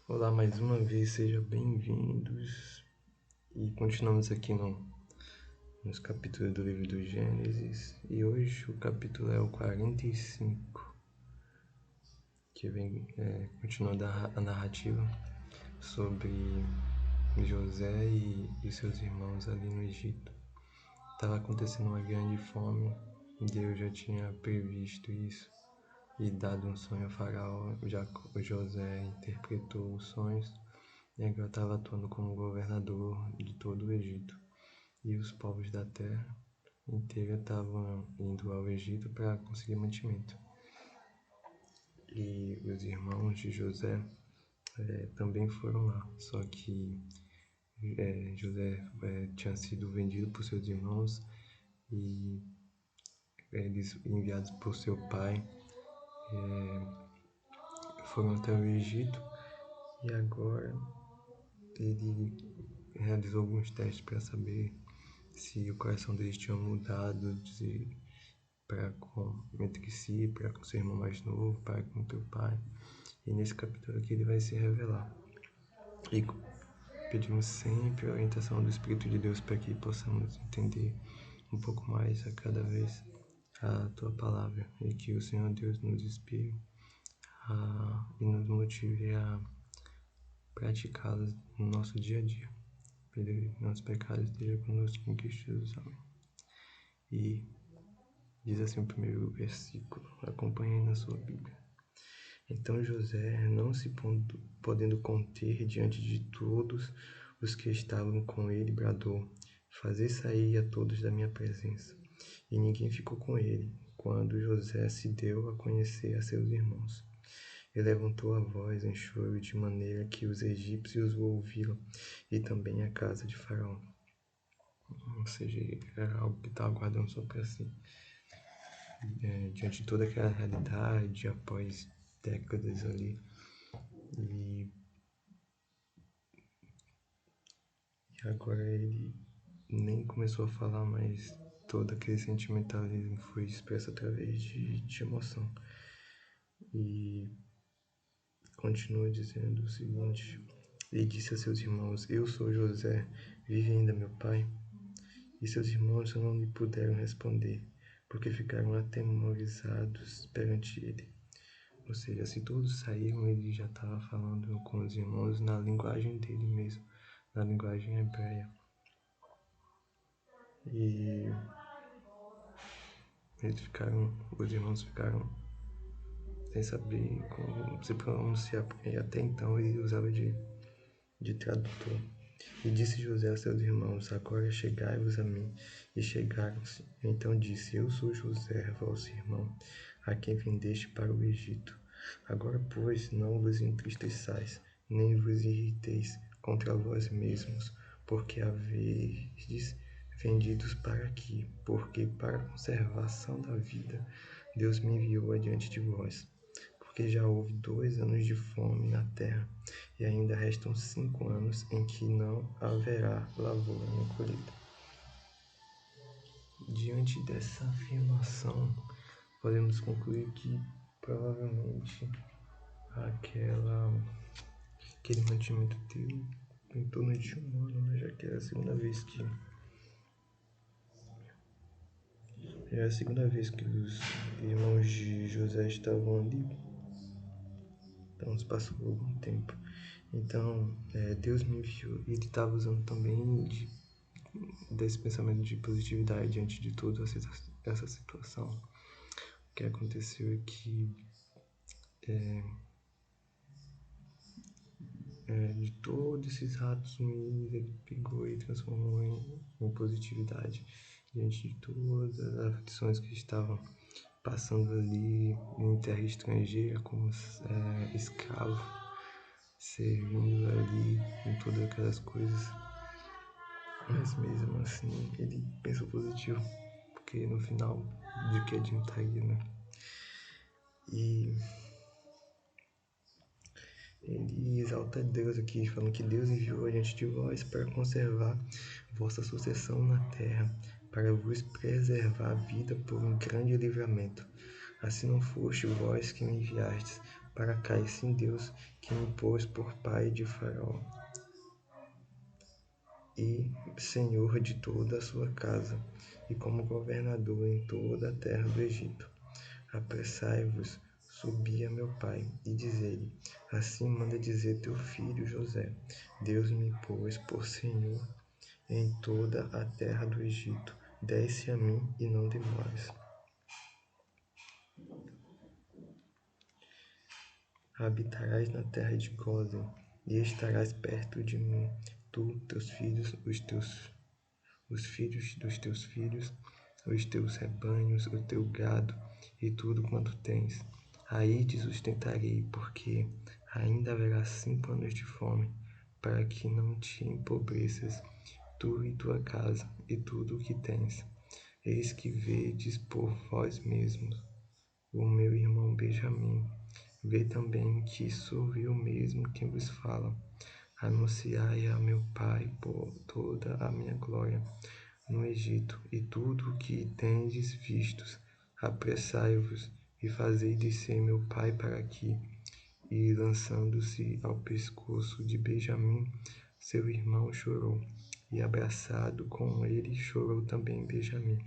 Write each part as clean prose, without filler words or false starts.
Olá, mais uma vez, sejam bem-vindos. E continuamos aqui nos capítulos do livro do Gênesis. E hoje o capítulo é o 45, que vem continuando a narrativa sobre José e seus irmãos ali no Egito. Estava acontecendo uma grande fome, Deus já tinha previsto isso e dado um sonho a Faraó. José interpretou os sonhos e agora estava atuando como governador de todo o Egito. E os povos da terra inteira estavam indo ao Egito para conseguir mantimento. E os irmãos de José também foram lá, só que José tinha sido vendido por seus irmãos e eles, enviados por seu pai, foram até o Egito. E agora ele realizou alguns testes para saber se o coração deles tinha mudado entre si, para com seu irmão mais novo, para com teu pai. E nesse capítulo aqui ele vai se revelar. E pedimos sempre a orientação do Espírito de Deus para que possamos entender um pouco mais a cada vez a tua palavra e que o Senhor Deus nos inspire e nos motive a praticá-las no nosso dia a dia. Perdoe nossos pecados, esteja conosco em Cristo Jesus. Amém. E diz assim o primeiro versículo, acompanhe na sua Bíblia. Então José, não se podendo conter diante de todos os que estavam com ele, bradou: fazei sair a todos da minha presença. E ninguém ficou com ele, quando José se deu a conhecer a seus irmãos. E levantou a voz em choro, de maneira que os egípcios o ouviram, e também a casa de Faraó. Ou seja, era algo que estava guardando só para si. Diante de toda aquela realidade, após décadas ali, e agora ele nem começou a falar, mas todo aquele sentimentalismo foi expresso através de emoção. E continua dizendo o seguinte: e disse a seus irmãos: eu sou José, vive ainda meu pai? E seus irmãos não lhe puderam responder, porque ficaram atemorizados perante ele. Ou seja, se todos saíram, ele já estava falando com os irmãos na linguagem dele mesmo, na linguagem hebreia. E os irmãos ficaram sem saber como se pronunciar, porque até então ele usava de tradutor. E disse José a seus irmãos: agora chegai-vos a mim. E chegaram-se. Então disse: eu sou José, vosso irmão, a quem vendeste para o Egito. Agora, pois, não vos entristeçais, nem vos irriteis contra vós mesmos, porque havedes vendidos para aqui, porque para a conservação da vida Deus me enviou adiante de vós. Porque já houve 2 anos de fome na terra, e ainda restam 5 anos em que não haverá lavoura nem colheita. Diante dessa afirmação, podemos concluir que provavelmente aquele mantimento teve em torno de 1 ano, né? Já que era a segunda vez que os irmãos de José estavam ali. Então se passou algum tempo. Então Deus me enviou, e ele estava usando também desse pensamento de positividade diante de toda essa situação. O que aconteceu é que de todos esses atos ruins, ele pegou e transformou em positividade diante de todas as aflições que estavam passando ali em terra estrangeira, como escravo, servindo ali em todas aquelas coisas. Mas mesmo assim, ele pensou positivo, porque no final, de que adiantaria, né? E ele exalta Deus aqui, falando que Deus enviou adiante de vós para conservar vossa sucessão na terra, para vos preservar a vida por um grande livramento. Assim não foste vós que me enviastes, para cá, e sim Deus que me pôs por pai de Faraó e senhor de toda a sua casa, e como governador em toda a terra do Egito. Apressai-vos, subi a meu pai, e dizei-lhe: assim manda dizer teu filho José: Deus me pôs por senhor em toda a terra do Egito. Desce a mim e não demores. Habitarás na terra de Gósen, e estarás perto de mim, tu, teus filhos, os filhos dos teus filhos, os teus rebanhos, o teu gado e tudo quanto tens. Aí te sustentarei, porque ainda haverá 5 anos de fome, para que não te empobreças, tu e tua casa, e tudo o que tens. Eis que vedes por vós mesmos o meu irmão Benjamim. Vê também que sou eu mesmo quem vos fala. Anunciai a meu pai por toda a minha glória no Egito, e tudo o que tendes vistos. Apressai-vos e fazei descer meu pai para aqui. E lançando-se ao pescoço de Benjamim, seu irmão chorou, e abraçado com ele chorou também Benjamim.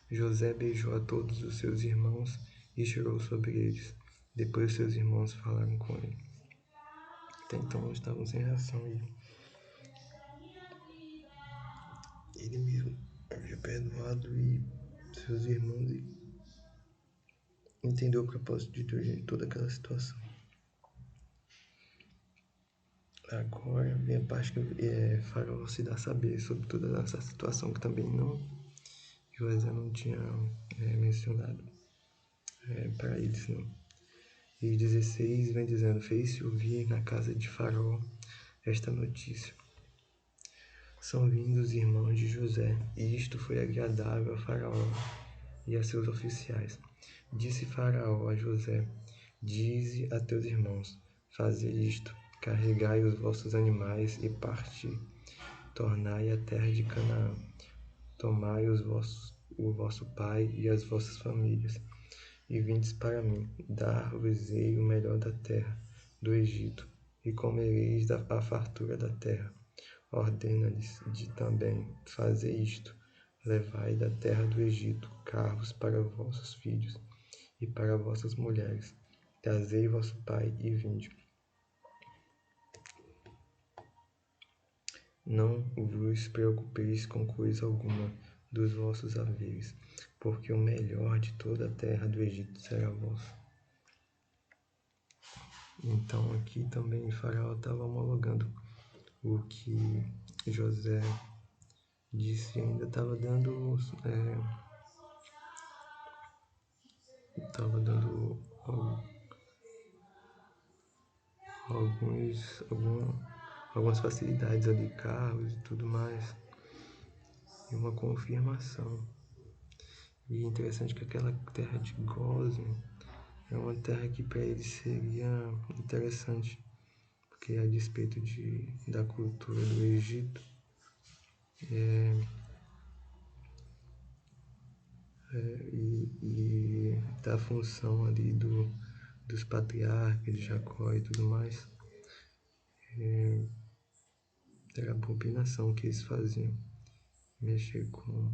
José beijou a todos os seus irmãos e chorou sobre eles. Depois seus irmãos falaram com ele. Até então estavam sem reação e ele mesmo havia perdoado e seus irmãos e entendeu o propósito de Deus em toda aquela situação. Agora vem a parte que Faraó se dá a saber sobre toda essa situação que também José não tinha mencionado para eles, não. E 16 vem dizendo: fez-se ouvir na casa de Faraó esta notícia. São vindos os irmãos de José, e isto foi agradável a Faraó e a seus oficiais. Disse Faraó a José: dize a teus irmãos: fazei isto, carregai os vossos animais e parti. Tornai a terra de Canaã. Tomai o vosso pai e as vossas famílias, e vindes para mim. Dar-vos-ei o melhor da terra, do Egito, e comereis a fartura da terra. Ordena-lhes de também: fazei isto, levai da terra do Egito carros para vossos filhos e para vossas mulheres. Trazei vosso pai e vinde. Não vos preocupeis com coisa alguma dos vossos haveres, porque o melhor de toda a terra do Egito será vosso. Então aqui também Faraó estava homologando o que José disse e ainda estava dando algumas facilidades ali, carros e tudo mais, e uma confirmação. E é interessante que aquela terra de Gósen é uma terra que para eles seria interessante, porque a despeito da cultura do Egito, e da função ali dos patriarcas de Jacó e tudo mais, era a abominação que eles faziam, mexer com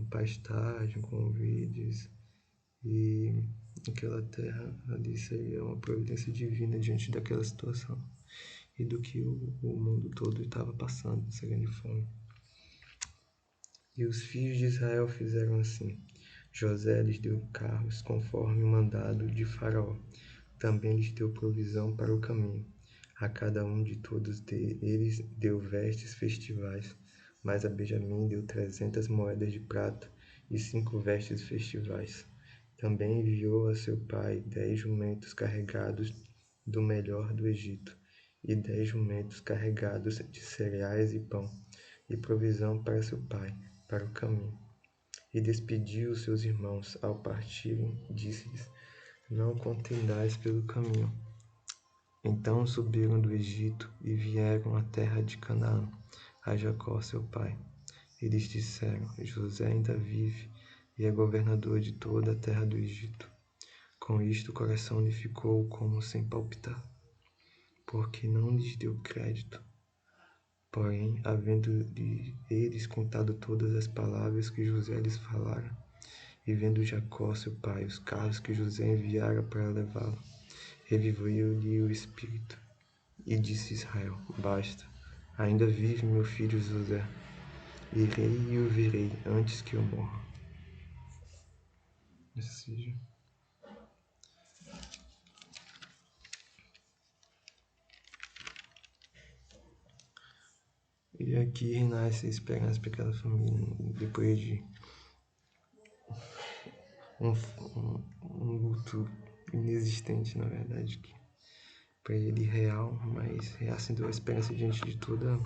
pastagem, com vides, e aquela terra ali seria uma providência divina diante daquela situação e do que o mundo todo estava passando, essa grande fome. E os filhos de Israel fizeram assim. José lhes deu carros conforme o mandado de Faraó. Também lhes deu provisão para o caminho. A cada um de todos eles deu vestes festivais, mas a Benjamim deu 300 moedas de prata e 5 vestes festivais. Também enviou a seu pai 10 jumentos carregados do melhor do Egito, e 10 jumentos carregados de cereais e pão, e provisão para seu pai, para o caminho. E despediu os seus irmãos ao partirem, disse-lhes: não contendais pelo caminho. Então subiram do Egito e vieram à terra de Canaã, a Jacó seu pai. Eles disseram: José ainda vive e é governador de toda a terra do Egito. Com isto o coração lhe ficou como sem palpitar, porque não lhes deu crédito. Porém, havendo-lhe eles contado todas as palavras que José lhes falara, e vendo Jacó, seu pai, os carros que José enviara para levá-lo, reviveu-lhe o espírito. E disse Israel: Basta, ainda vive meu filho José. Irei e o verei antes que eu morra. Seja, e aqui renasce a esperança para aquela família, depois de um luto inexistente, na verdade, que para ele real, mas reacendeu a esperança diante de toda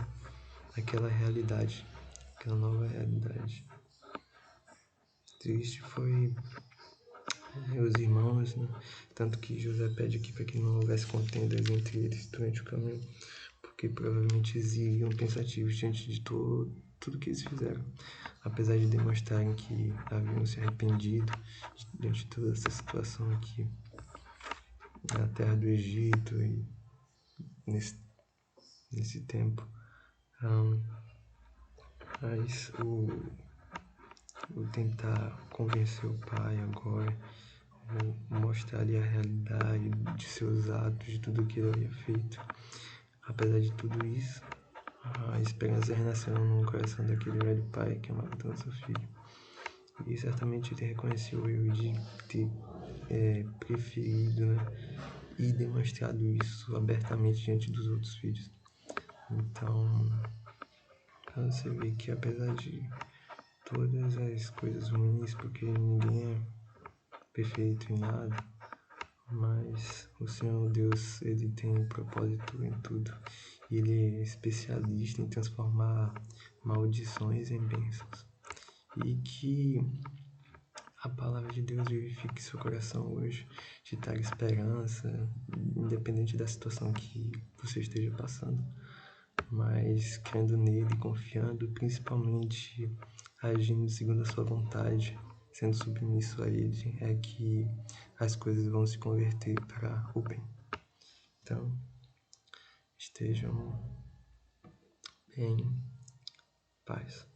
aquela realidade, aquela nova realidade. Triste foi os irmãos, né? Tanto que José pede aqui para que não houvesse contendas entre eles durante o caminho, porque provavelmente eles iriam pensativos diante de tudo que eles fizeram, apesar de demonstrarem que haviam se arrependido diante de toda essa situação aqui na terra do Egito e nesse tempo. Mas o tentar convencer o pai agora, mostrar-lhe a realidade de seus atos, de tudo que ele havia feito. Apesar de tudo isso, a esperança renasceu no coração daquele velho pai que amava tanto seu filho. E certamente ele reconheceu o erro de ter preferido, né, e demonstrado isso abertamente diante dos outros filhos. Então, você vê que apesar de todas as coisas ruins, porque ninguém é perfeito em nada, mas o Senhor Deus, ele tem um propósito em tudo. Ele é especialista em transformar maldições em bênçãos. E que a palavra de Deus vivifique seu coração hoje, te traga esperança, independente da situação que você esteja passando, mas crendo nele, confiando, principalmente agindo segundo a sua vontade, sendo submisso a ele, é que as coisas vão se converter para o bem. Então, estejam em paz.